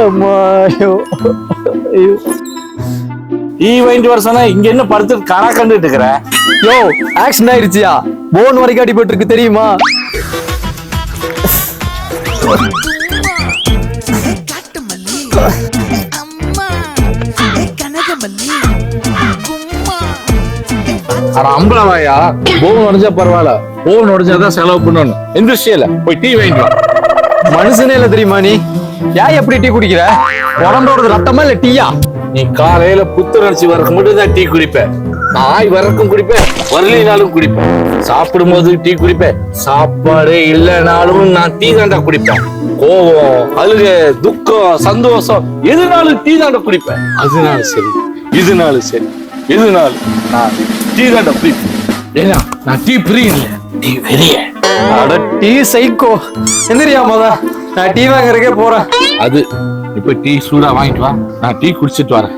அம்மா ஐயோ ஐயோ. டீ வாங்கிட்டு வர சொன்னா இங்க என்ன படுத்து கணா கண்டுட்டு இருக்கிற? யோ ஆக்சிடென்ட் ஆயிடுச்சியா? போன் வரைக்கும் அடிபட்டு இருக்கு தெரியுமா? அட அம்பளவாயா, போன் உடஞ்சா பரவாயில்ல, போன் உடஞ்சாதான் செலவு பண்ணணும். இண்டஸ்ட்ரியல போய் டீ வாங்கிட்டு வா. மனுஷனே இல்ல தெரியுமா நீ? ஏன் எப்படி டீ குடிக்கிற? உடம்போட ரத்தமா இல்ல டீயா? நீ காலையில புத்துணர்ச்சி வரக்கு மட்டும் தான் டீ குடிப்பேன். நாய் வரக்கும் குடிப்பேன், வரலினாலும் குடிப்பேன். சாப்பிடும் போது டீ குடிப்பேன், சாப்பாடு இல்லைனாலும் நான் டீ தாண்டா குடிப்பேன். கோவம், அழுக, துக்கம், சந்தோஷம் எதுனாலும் டீ தாண்டா குடிப்பேன். அதனாலும் சரி, இதுனாலும் சரி, எதுனாலும் நான் டீ தாண்டா குடிப்பேன். ஏன்னா நான் டீ பிரியல, டீ வெறிய. அட டீ சைக்கோ. எந்திரியா மொத, நான் டீ வாங்குறதுக்கே போறேன். அது இப்ப டீ சூடா வாங்கிட்டு வா, நான் டீ குடிச்சிட்டு வரேன்.